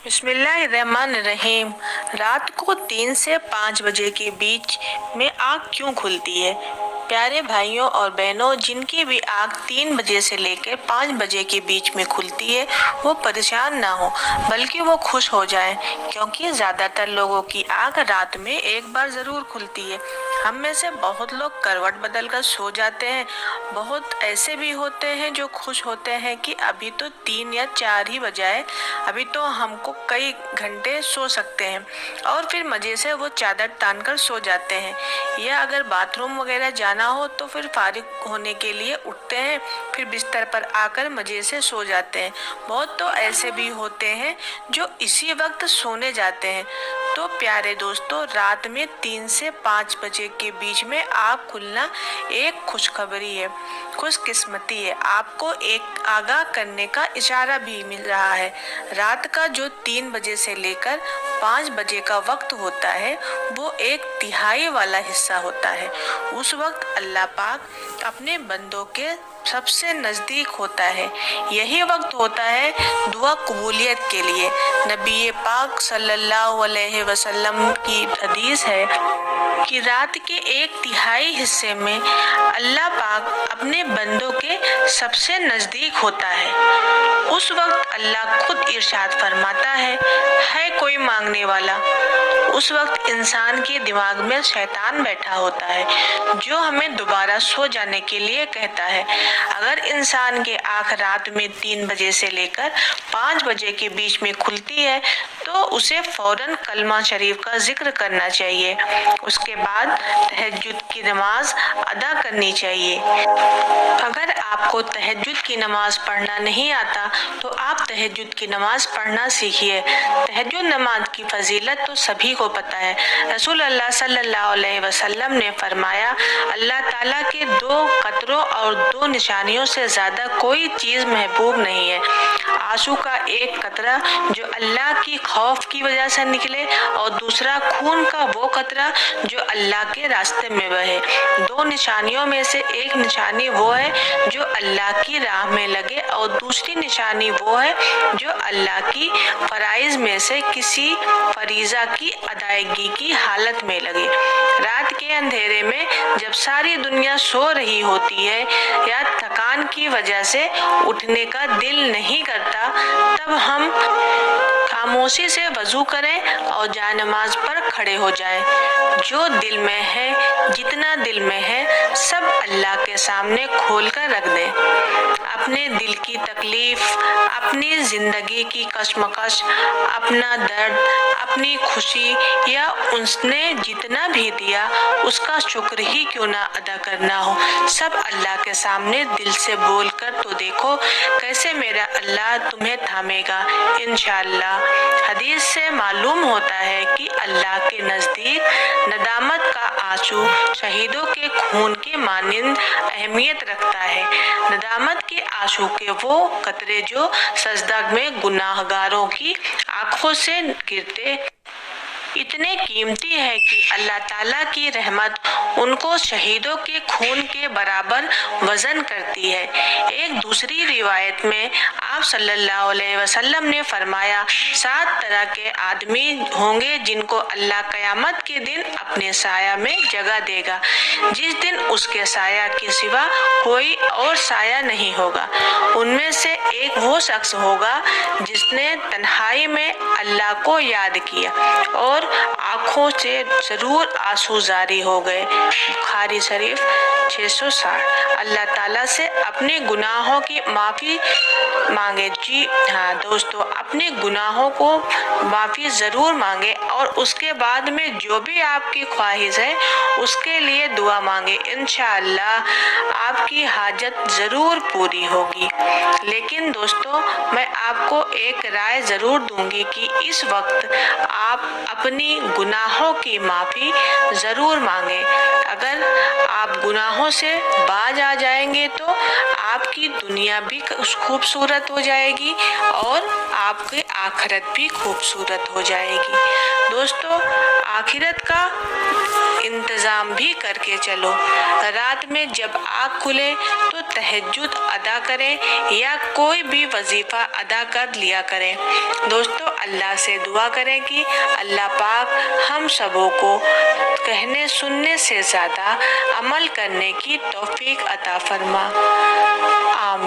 बिस्मिल्लाहिर्रहमानिर्रहीम। रात को 3 से 5 बजे के बीच में आँख क्यों खुलती है? प्यारे भाइयों और बहनों, जिनकी भी आँख 3 बजे से लेकर 5 बजे के बीच में खुलती है, वो परेशान ना हो बल्कि वो खुश हो जाएं, क्योंकि ज्यादातर लोगों की आँख रात में एक बार जरूर खुलती है। हम में से बहुत लोग करवट बदल कर सो जाते हैं। बहुत ऐसे भी होते हैं जो खुश होते हैं कि अभी तो 3 या 4 ही बजा है, अभी तो हमको कई घंटे सो सकते हैं, और फिर मजे से वो चादर तान कर सो जाते हैं। या अगर बाथरूम वगैरह जाना हो तो फिर फारिग होने के लिए उठते हैं, फिर बिस्तर पर आकर मजे से सो जाते हैं। बहुत तो ऐसे भी होते हैं जो इसी वक्त सोने जाते हैं। तो प्यारे दोस्तों, रात में 3 से 5 बजे के बीच में आँख खुलना एक खुशखबरी है, खुशकिस्मती है। आपको एक आगाह करने का इशारा भी मिल रहा है। रात का जो 3 बजे से लेकर 5 बजे का वक्त होता है, वो 1/3 वाला हिस्सा होता है। उस वक्त अल्लाह पाक अपने बंदों के सबसे नजदीक होता है। यही वक्त होता है दुआ कबूलियत के लिए। नबी पाक सल्लल्लाहु अलैहि वसल्लम की हदीस है कि रात के 1/3 हिस्से में अल्लाह पाक अपने बंदों के सबसे नजदीक होता है। उस वक्त अल्लाह खुद इरशाद फरमाता है कोई मांगने वाला। उस वक्त इंसान के दिमाग में शैतान बैठा होता है जो हमें दोबारा सो जाने के लिए कहता है। अगर इंसान की आंख रात में 3 बजे से लेकर 5 बजे के बीच में खुलती है तो उसे फौरन कलमा शरीफ का जिक्र करना चाहिए। उसके बाद तहज्जुद की नमाज अदा करनी चाहिए। अगर आपको तहज्जुद की नमाज पढ़ना नहीं आता तो आप तहज्जुद की नमाज पढ़ना सीखिए। तहज्जुद नमाज की फजीलत तो सभी को पता है। रसूल अल्लाह सल्लल्लाहु अलैहि वसल्लम ने फरमाया, अल्लाह ताला के 2 कतरों और 2 निशानियों से ज्यादा कोई चीज महबूब नहीं है। आंसू का एक कतरा जो अल्लाह की खौफ की वजह से निकले, और दूसरा खून का वो कतरा जो अल्लाह के रास्ते में बहे। 2 निशानियों में से एक निशानी वो है जो अल्लाह की राह में लगे, और दूसरी निशानी वो है जो अल्लाह की फराइज में से किसी फरीजा की अदायगी की हालत में लगे। रात के अंधेरे में जब सारी दुनिया सो रही होती है या थकान की वजह से उठने का दिल नहीं करता, तब हम खामोशी से वजू करें और जानमाज पर खड़े हो जाएं। जो दिल में है, जितना दिल में है, सब अल्लाह के सामने खोल कर रख दें। अपने दिल की तकलीफ, अपनी जिंदगी की कश्मकश, अपना दर्द, अपनी खुशी या उसने जितना भी दिया उसका शुक्र ही क्यों ना अदा करना हो, सब अल्लाह के सामने दिल से बोल कर तो देखो कैसे मेरा अल्लाह तुम्हें थामेगा इंशाअल्लाह। हदीस से मालूम होता है कि अल्लाह के नजदीक नदामत का आंसू शहीदों के खून के मानिंद अहमियत रखता है। नदामत के आंसू के वो कतरे जो सजदा में गुनाहगारों की आंखों से गिरते इतने कीमती है कि अल्लाह ताला की रहमत उनको शहीदों के खून के बराबर वजन करती है। एक दूसरी रिवायत में आप सल्लल्लाहु अलैहि वसल्लम ने फरमाया, 7 तरह के आदमी होंगे जिनको अल्लाह कयामत के दिन अपने साया में जगह देगा, जिस दिन उसके साया के सिवा कोई और साया नहीं होगा। उनमें से एक वो शख्स होगा जिसने तन्हाई में अल्लाह को याद किया और आंखों से जरूर आंसू जारी हो गए। बुखारी शरीफ 660। अल्लाह ताला से अपने गुनाहों की माफी मांगे। जी हाँ दोस्तों, अपने गुनाहों को माफी जरूर मांगे और उसके बाद में जो भी आपकी ख्वाहिश है उसके लिए दुआ मांगे। इंशाअल्लाह आपकी हाजत जरूर पूरी होगी। लेकिन दोस्तों, मैं आपको एक राय जरूर दूंगी कि इस वक्त आप अपनी गुनाहों की माफी जरूर मांगे। अगर आप गुनाहों से बाज आ जाएंगे तो आपकी दुनिया भी खूबसूरत हो जाएगी और आपकी आखिरत भी खूबसूरत हो जाएगी। दोस्तों, आखिरत का इंतजाम भी करके चलो। रात में जब आँख खुले तो तहज्जुद अदा करें या कोई भी वजीफा अदा कर लिया करें। दोस्तों, اللہ سے دعا کریں کہ اللہ پاک ہم سبوں کو کہنے سننے سے زیادہ عمل کرنے کی توفیق عطا فرما۔ آمین۔